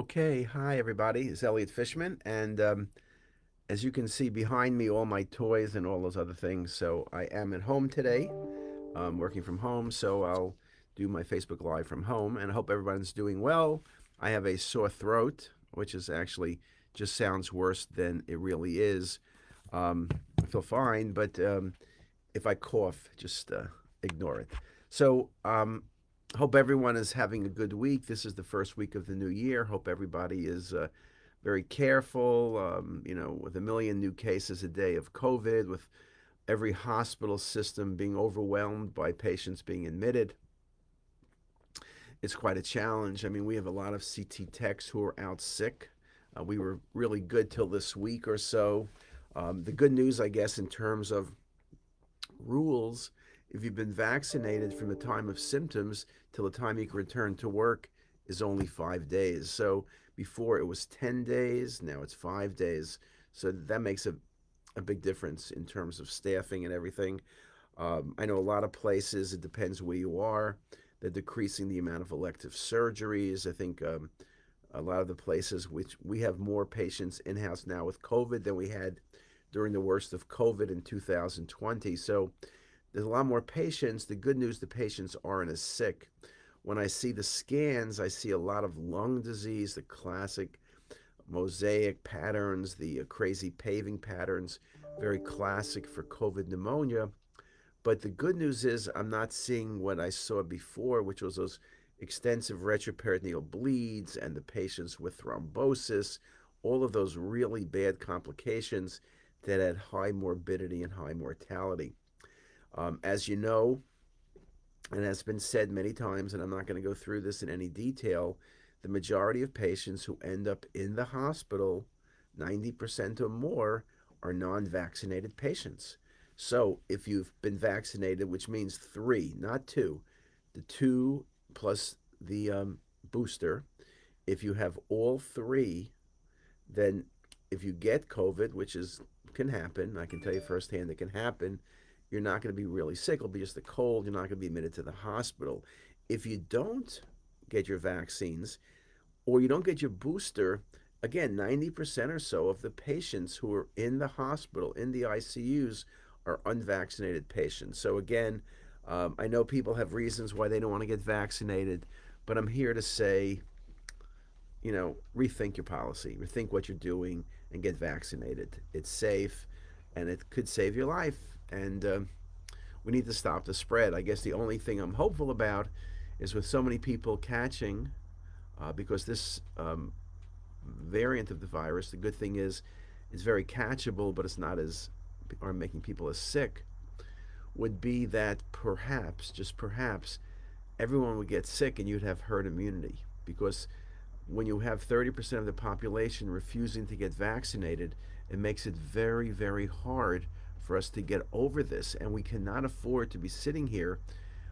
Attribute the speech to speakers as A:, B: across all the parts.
A: Okay, hi everybody. It's Elliot Fishman, and as you can see behind me, all my toys and all those other things. So I am at home today, working from home. So I'll do my Facebook Live from home, and I hope everyone's doing well. I have a sore throat, which is actually just sounds worse than it really is. I feel fine, but if I cough, just ignore it. So hope everyone is having a good week. This is the first week of the new year. Hope everybody is very careful. With a million new cases a day of COVID, with every hospital system being overwhelmed by patients being admitted, it's quite a challenge. I mean, we have a lot of CT techs who are out sick. We were really good till this week or so. The good news, I guess, in terms of rules, if you've been vaccinated from the time of symptoms till the time you can return to work, is only 5 days. So before it was 10 days, now it's 5 days. So that makes a big difference in terms of staffing and everything. I know a lot of places, it depends where you are, they're decreasing the amount of elective surgeries. I think a lot of the places, which we have more patients in house now with COVID than we had during the worst of COVID in 2020. So there's a lot more patients. The good news, the patients aren't as sick. When I see the scans, I see a lot of lung disease, the classic mosaic patterns, the crazy paving patterns, very classic for COVID pneumonia. But the good news is I'm not seeing what I saw before, which was those extensive retroperitoneal bleeds and the patients with thrombosis, all of those really bad complications that had high morbidity and high mortality. As you know, and has been said many times, and I'm not going to go through this in any detail, the majority of patients who end up in the hospital, 90% or more, are non vaccinated patients. So if you've been vaccinated, which means three, not two, the two plus the booster, if you have all three, then if you get COVID, which is can happen, I can tell you firsthand it can happen, you're not going to be really sick. It'll be just a cold. You're not going to be admitted to the hospital. If you don't get your vaccines or you don't get your booster, again, 90% or so of the patients who are in the hospital, in the ICUs, are unvaccinated patients. So again, I know people have reasons why they don't want to get vaccinated, but I'm here to say, rethink your policy, rethink what you're doing, and get vaccinated. It's safe, and it could save your life. And we need to stop the spread. I guess the only thing I'm hopeful about is with so many people catching, because this variant of the virus, the good thing is it's very catchable, but it's not as, or making people as sick, would be that perhaps, just perhaps, everyone would get sick and you'd have herd immunity. Because when you have 30% of the population refusing to get vaccinated, it makes it very, very hard for us to get over this. And we cannot afford to be sitting here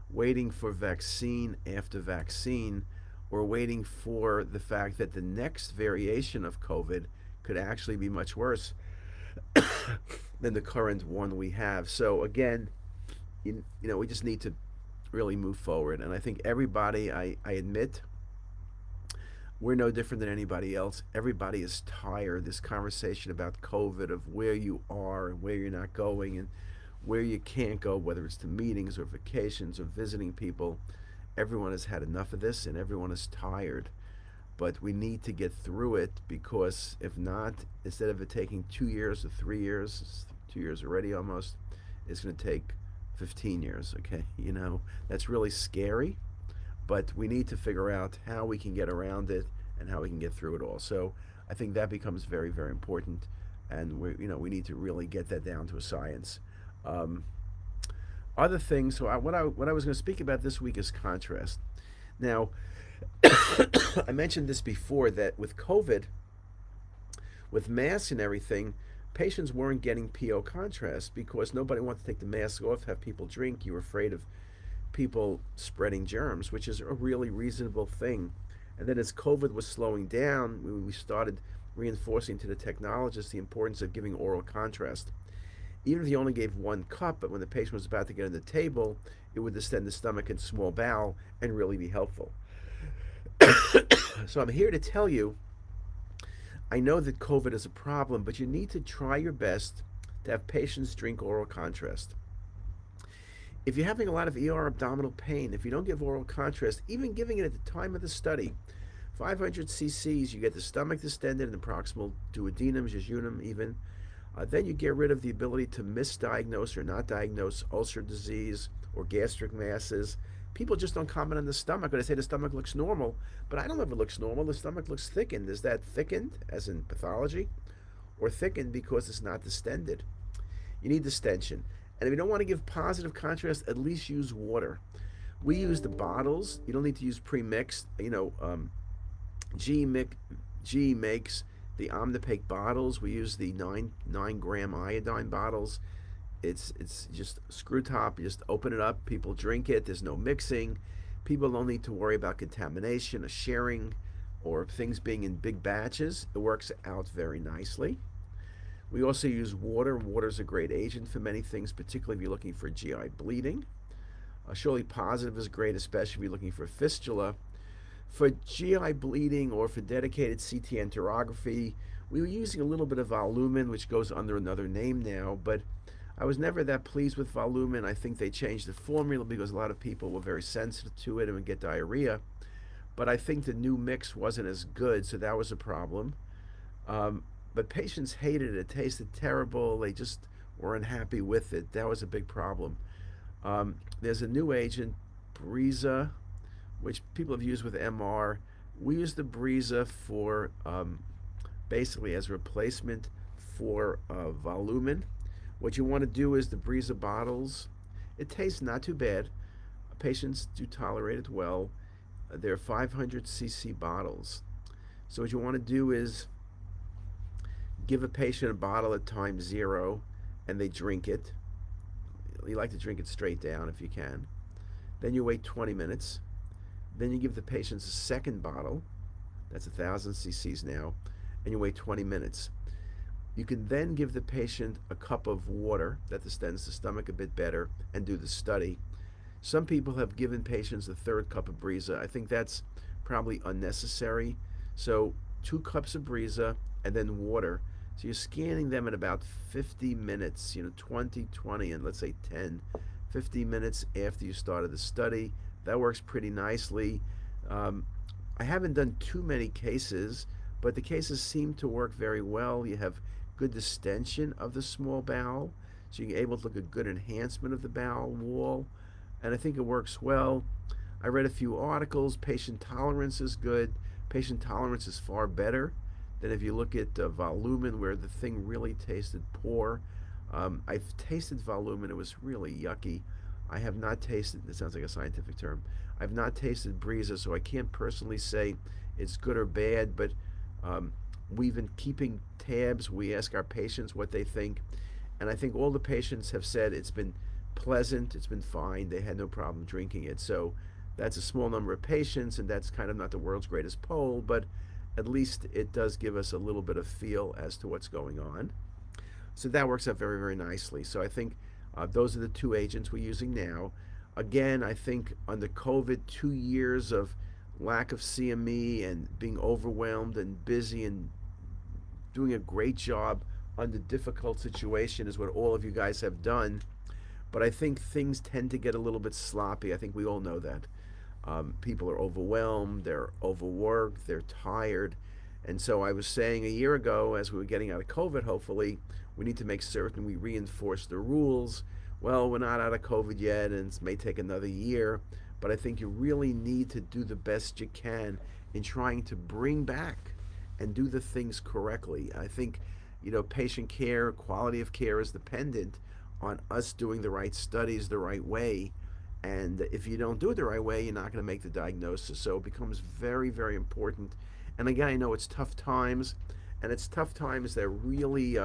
A: waiting for vaccine after vaccine, or waiting for the fact that the next variation of COVID could actually be much worse than the current one we have. So again, we just need to really move forward. And I think everybody, I admit, we're no different than anybody else. Everybody is tired. This conversation about COVID, of where you are and where you're not going and where you can't go, whether it's to meetings or vacations or visiting people, everyone has had enough of this and everyone is tired. But we need to get through it, because if not, instead of it taking 2 years or 3 years, it's 2 years already almost, it's going to take 15 years, okay? That's really scary, but we need to figure out how we can get around it and how we can get through it all. So I think that becomes very, very important, and we need to really get that down to a science. Other things. So what I was going to speak about this week is contrast. Now, I mentioned this before, that with COVID, with masks and everything, patients weren't getting PO contrast because nobody wanted to take the mask off, have people drink. You were afraid of people spreading germs, which is a really reasonable thing. And then as COVID was slowing down, we started reinforcing to the technologists the importance of giving oral contrast. Even if you only gave 1 cup, but when the patient was about to get on the table, it would distend the stomach and small bowel and really be helpful. So I'm here to tell you, I know that COVID is a problem, but you need to try your best to have patients drink oral contrast. If you're having a lot of ER abdominal pain, if you don't give oral contrast, even giving it at the time of the study, 500 cc's, you get the stomach distended and the proximal duodenum, jejunum even. Then you get rid of the ability to misdiagnose or not diagnose ulcer disease or gastric masses. People just don't comment on the stomach. When they say the stomach looks normal, but I don't know if it looks normal. The stomach looks thickened. Is that thickened, as in pathology, or thickened because it's not distended? You need distension. And if you don't want to give positive contrast, at least use water. We use the bottles. You don't need to use pre-mixed. G makes the Omnipaque bottles. We use the 9 gram iodine bottles. It's just screw top. You just open it up. People drink it. There's no mixing. People don't need to worry about contamination, or sharing, or things being in big batches. It works out very nicely. We also use water. Water is a great agent for many things, particularly if you're looking for GI bleeding. Surely positive is great, especially if you're looking for fistula. For GI bleeding or for dedicated CT enterography, we were using a little bit of Volumen, which goes under another name now, but I was never that pleased with Volumen. I think they changed the formula because a lot of people were very sensitive to it and would get diarrhea. But I think the new mix wasn't as good, so that was a problem. But patients hated it. It tasted terrible. They just were unhappy with it. That was a big problem. There's a new agent, Breza, which people have used with MR. We use the Breza for basically as a replacement for Volumen. What you want to do is the Breza bottles, it tastes not too bad. Patients do tolerate it well. They're 500 cc bottles. So what you want to do is give a patient a bottle at time 0 and they drink it. You like to drink it straight down if you can. Then you wait 20 minutes. Then you give the patients a second bottle. That's 1,000 cc's now. And you wait 20 minutes. You can then give the patient a cup of water that distends the stomach a bit better and do the study. Some people have given patients a third cup of Breza. I think that's probably unnecessary. So 2 cups of Breza and then water. So you're scanning them in about 50 minutes, 20, 20, and let's say 10, 50 minutes after you started the study. That works pretty nicely. I haven't done too many cases, but the cases seem to work very well. You have good distension of the small bowel, so you're able to look at good enhancement of the bowel wall, and I think it works well. I read a few articles. Patient tolerance is good. Patient tolerance is far better than if you look at Volumen, where the thing really tasted poor. I've tasted Volumen. It was really yucky. I have not tasted, it sounds like a scientific term, I've not tasted Breza, so I can't personally say it's good or bad, but we've been keeping tabs. We ask our patients what they think, and I think all the patients have said it's been pleasant, it's been fine, they had no problem drinking it. So that's a small number of patients, and that's kind of not the world's greatest poll, but at least it does give us a little bit of feel as to what's going on. So that works out very, very nicely. So I think those are the 2 agents we're using now. Again, I think under COVID, 2 years of lack of CME and being overwhelmed and busy and doing a great job under difficult situation is what all of you guys have done. But I think things tend to get a little bit sloppy. I think we all know that. People are overwhelmed, they're overworked, they're tired. And so I was saying a year ago, as we were getting out of COVID, hopefully, we need to make certain we reinforce the rules. Well, we're not out of COVID yet, and it may take another year, but I think you really need to do the best you can in trying to bring back and do the things correctly. I think, patient care, quality of care is dependent on us doing the right studies the right way. And if you don't do it the right way, you're not going to make the diagnosis. So it becomes very, very important. And again, I know it's tough times, and it's tough times that really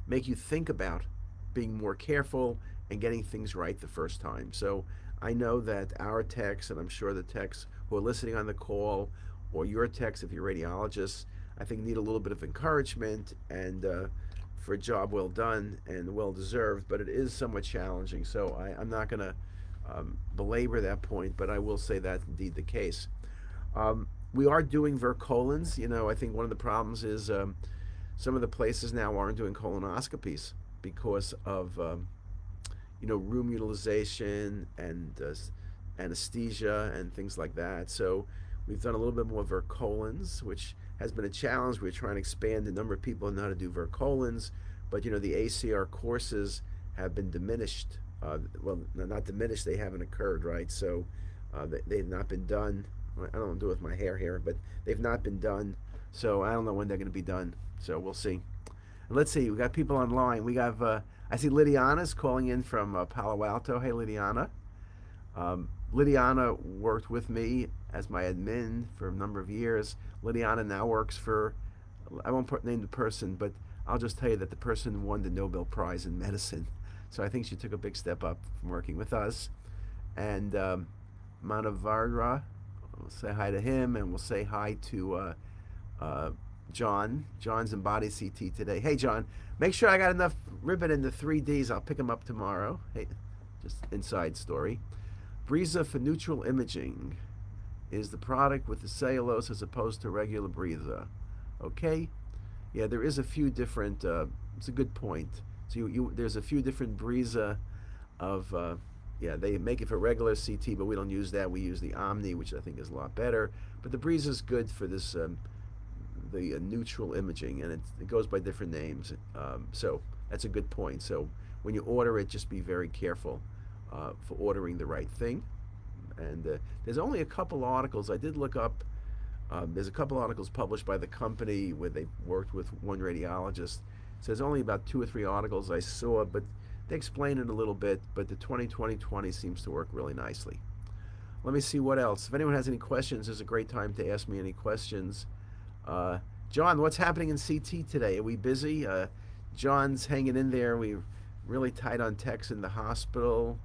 A: make you think about being more careful and getting things right the first time. So I know that our techs, and I'm sure the techs who are listening on the call, or your techs if you're radiologists, I think need a little bit of encouragement and for a job well done and well deserved, but it is somewhat challenging. So I'm not going to belabor that point, but I will say that's indeed the case. We are doing vercolins. I think one of the problems is some of the places now aren't doing colonoscopies because of room utilization and anesthesia and things like that. So we've done a little bit more vercolins, which has been a challenge. We're trying to expand the number of people who know how to do vercolins, but the ACR courses have been diminished. Well, not diminished; they haven't occurred, right? So they've not been done. I don't do it with my hair here, but they've not been done. So I don't know when they're going to be done. So we'll see. And let's see. We got people online. We have. I see Lydiana's calling in from Palo Alto. Hey, Lydiana. Lydiana worked with me as my admin for a number of years. Lydiana now works for, I won't name the person, but I'll just tell you that the person won the Nobel Prize in medicine. So I think she took a big step up from working with us. And Manavardra, we'll say hi to him, and we'll say hi to John. John's in Body CT today. Hey, John, make sure I got enough ribbon in the 3Ds. I'll pick them up tomorrow. Hey, just inside story. Breeza for neutral imaging is the product with the cellulose as opposed to regular Breeza. Okay? Yeah, there is a few different, it's a good point. So there's a few different Breeza of, yeah, they make it for regular CT, but we don't use that. We use the Omni, which I think is a lot better. But the Breeza is good for this, the neutral imaging, and it goes by different names. So that's a good point. So when you order it, just be very careful for ordering the right thing. And there's only a couple articles I did look up. There's a couple articles published by the company where they worked with one radiologist. So there's only about 2 or 3 articles I saw, but they explain it a little bit. But the 20-20-20 seems to work really nicely. Let me see what else. If anyone has any questions, there's a great time to ask me any questions. John, what's happening in CT today? Are we busy? John's hanging in there. We're really tight on techs in the hospital.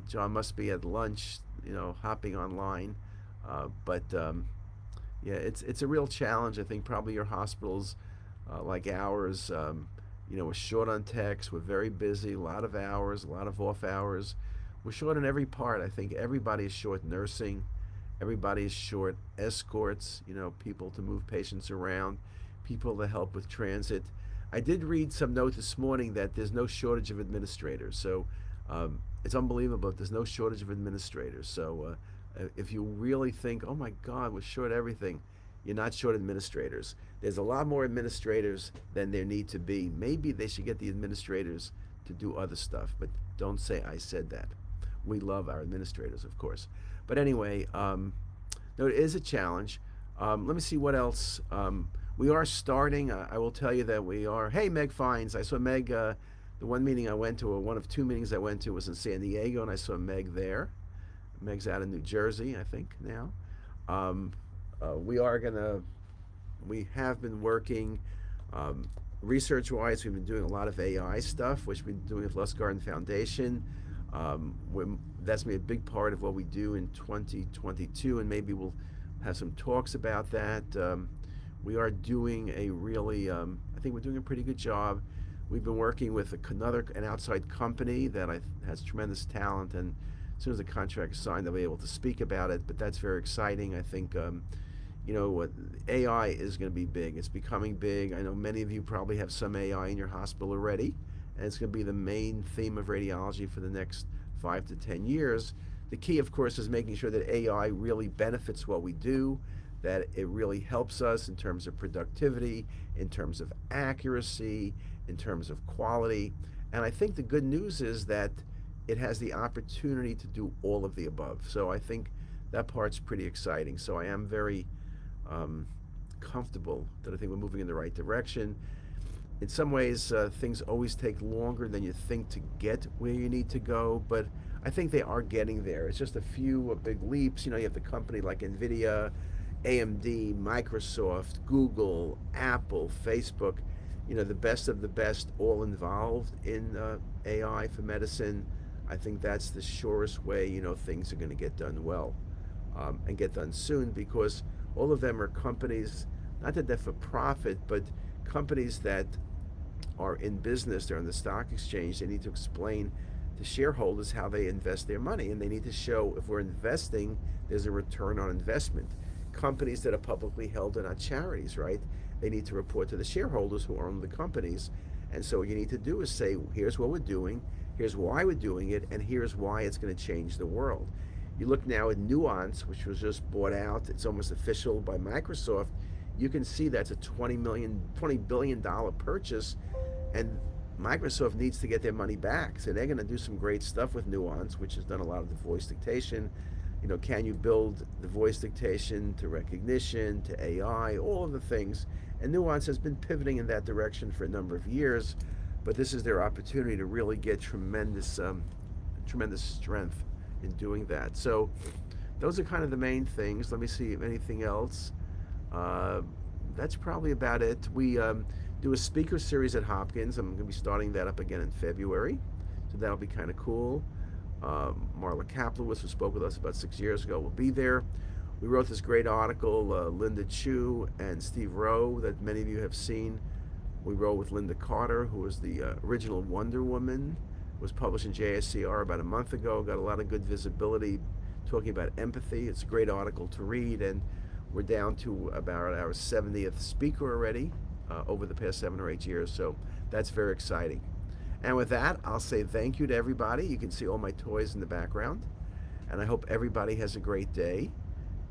A: John must be at lunch, hopping online. But yeah, it's a real challenge. I think probably your hospitals, like ours, we're short on techs. We're very busy, a lot of hours, a lot of off hours. We're short in every part. I think everybody is short nursing. Everybody is short escorts, people to move patients around, people to help with transit. I did read some note this morning that there's no shortage of administrators. So it's unbelievable. There's no shortage of administrators. So if you really think, oh my God, we're short everything, you're not short administrators. There's a lot more administrators than there need to be. Maybe they should get the administrators to do other stuff, but don't say I said that. We love our administrators, of course. But anyway, no, it is a challenge. Let me see what else. We are starting. I will tell you that we are. Hey, Meg Fines. I saw Meg. The one meeting I went to, or one of 2 meetings I went to, was in San Diego, and I saw Meg there. Meg's out in New Jersey, I think, now. We have been working research-wise. We've been doing a lot of AI stuff, which we've been doing with Lustgarten Foundation. That's going to be a big part of what we do in 2022, and maybe we'll have some talks about that. We are doing a really, I think we're doing a pretty good job. We've been working with an outside company that has tremendous talent, and as soon as the contract is signed, they'll be able to speak about it. But that's very exciting. I think, AI is going to be big. It's becoming big. I know many of you probably have some AI in your hospital already, and it's going to be the main theme of radiology for the next 5 to 10 years. The key, of course, is making sure that AI really benefits what we do, that it really helps us in terms of productivity, in terms of accuracy, in terms of quality. And I think the good news is that it has the opportunity to do all of the above. So I think that part's pretty exciting. So I am very comfortable that I think we're moving in the right direction. In some ways, things always take longer than you think to get where you need to go, but I think they are getting there. It's just a few big leaps. You have the company like NVIDIA, AMD, Microsoft, Google, Apple, Facebook, the best of the best, all involved in AI for medicine. I think that's the surest way, things are going to get done well and get done soon, because all of them are companies, not that they're for profit, but companies that are in business, they're on the stock exchange. They need to explain to shareholders how they invest their money, and they need to show if we're investing, there's a return on investment. companies that are publicly held are not charities, right? They need to report to the shareholders who own the companies. And so what you need to do is say, here's what we're doing, here's why we're doing it, and here's why it's going to change the world. You look now at Nuance, which was just bought out, it's almost official by Microsoft. You can see that's a $20 billion purchase, and Microsoft needs to get their money back. So they're going to do some great stuff with Nuance, which has done a lot of the voice dictation. You know, can you build the voice dictation to recognition, to AI, all of the things. And Nuance has been pivoting in that direction for a number of years, but this is their opportunity to really get tremendous strength in doing that. So those are kind of the main things. Let me see if anything else. That's probably about it. We do a speaker series at Hopkins. I'm going to be starting that up again in February, so that'll be kind of cool. Marla Kaplowitz, who spoke with us about 6 years ago, will be there. We wrote this great article, Linda Chu and Steve Rowe, that many of you have seen. We wrote with Linda Carter, who was the original Wonder Woman, was published in JSCR about a month ago, got a lot of good visibility, talking about empathy. It's a great article to read, and we're down to about our 70th speaker already over the past 7 or 8 years, so that's very exciting. And with that, I'll say thank you to everybody. You can see all my toys in the background, and I hope everybody has a great day,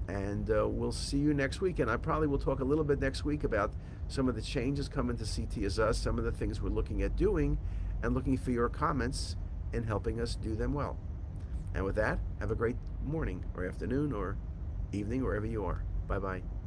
A: and we'll see you next week. And I probably will talk a little bit next week about some of the changes coming to CTisus, some of the things we're looking at doing, and looking for your comments in helping us do them well. And with that, have a great morning or afternoon or evening, wherever you are. Bye-bye.